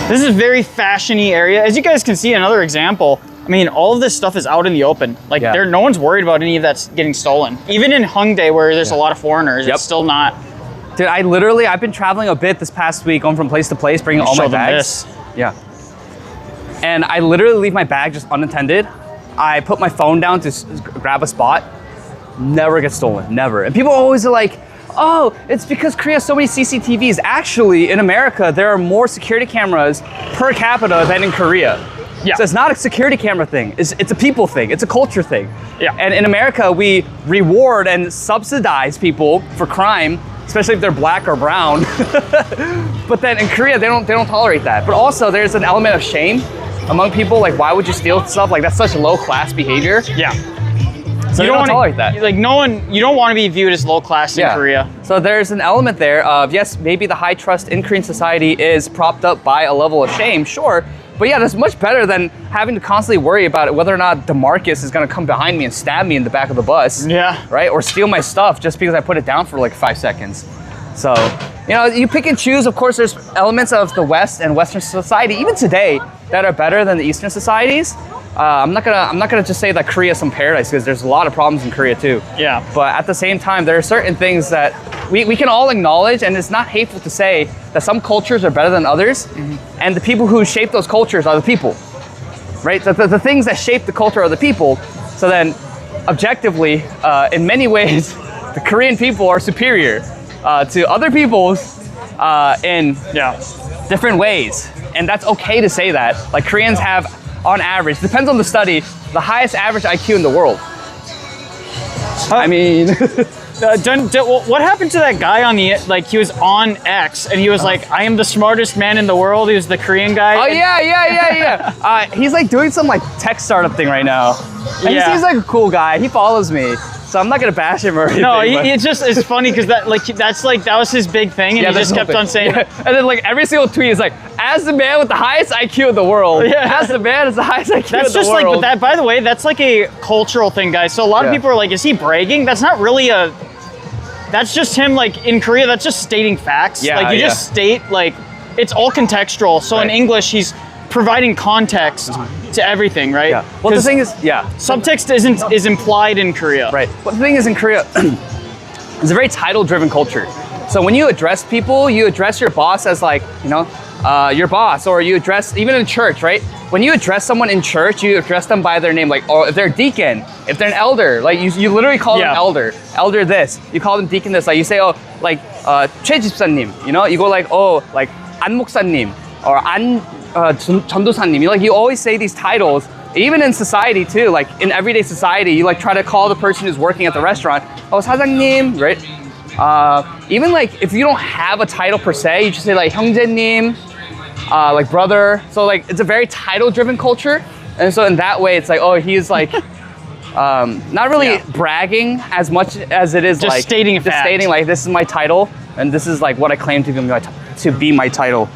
This is a very fashion-y area. As you guys can see, another example, I mean, all of this stuff is out in the open. Like, no one's worried about any of that's getting stolen. Even in Hongdae, where there's a lot of foreigners, it's still not. Dude, I've been traveling a bit this past week, going from place to place, bringing all my bags. Yeah. And I literally leave my bag just unattended. I put my phone down to grab a spot. Never gets stolen, never. And people always are like, oh, it's because Korea has so many CCTVs. Actually, in America, there are more security cameras per capita than in Korea. Yeah. So it's not a security camera thing. It's a people thing. It's a culture thing. Yeah. And in America, we reward and subsidize people for crime, especially if they're black or brown. But then in Korea, they don't tolerate that. But also, there's an element of shame among people. Like, why would you steal stuff? Like, that's such low class behavior. Yeah. So you don't tolerate that. Like, you don't want to be viewed as low class in Korea. So there's an element there of, yes, maybe the high trust in Korean society is propped up by a level of shame, sure. But yeah, that's much better than having to constantly worry about it, whether or not DeMarcus is going to come behind me and stab me in the back of the bus. Yeah. Right? Or steal my stuff just because I put it down for like 5 seconds. So, you know, you pick and choose. Of course, there's elements of the West and Western society, even today, that are better than the Eastern societies. I'm not gonna just say that Korea is some paradise, because there's a lot of problems in Korea too. Yeah. But at the same time, there are certain things that we can all acknowledge, and it's not hateful to say that some cultures are better than others, and the people who shape those cultures are the people, right? The things that shape the culture are the people. So then, objectively, in many ways, the Korean people are superior to other peoples in different ways, and that's okay to say that. Like, Koreans have, on average, depends on the study, the highest average IQ in the world. I mean, what happened to that guy on the, like, he was on X and he was like, I am the smartest man in the world. He was the Korean guy. Oh, yeah. He's like doing some like tech startup thing right now. And he seems like a cool guy. He follows me. So I'm not gonna bash him or anything. No, it's funny because that was his big thing, and he just kept on saying it. And then like every single tweet is like, as the man with the highest IQ in the world, as the man with the highest IQ in the world. That's just like, but that, by the way, that's like a cultural thing, guys. So a lot of people are like, is he bragging? That's not really that's just him, like, in Korea, that's just stating facts. Yeah, like, you just state, like, it's all contextual. So in English, he's providing context to everything, right? Yeah. Well, the thing is, subtext is implied in Korea. Right. Well, the thing is, in Korea, it's a very title-driven culture. So when you address people, you address your boss as like, you know, your boss, or you address, even in church, right? When you address someone in church, you address them by their name, like, or if they're a deacon, if they're an elder, like you literally call them elder this, you call them deacon this, like you say, oh, like, 최 집사님, you know, you go like, oh, like, 안 목사님, or 안 전도사님, like, you always say these titles, even in society too, like in everyday society, you like try to call the person who's working at the restaurant, oh, 사장님, right? Even like if you don't have a title per se, you just say like 형제님, like brother. So like it's a very title-driven culture, and so in that way, it's like, oh, he's like not really bragging as much as it is just like stating like, this is my title, and this is like what I claim to be my title.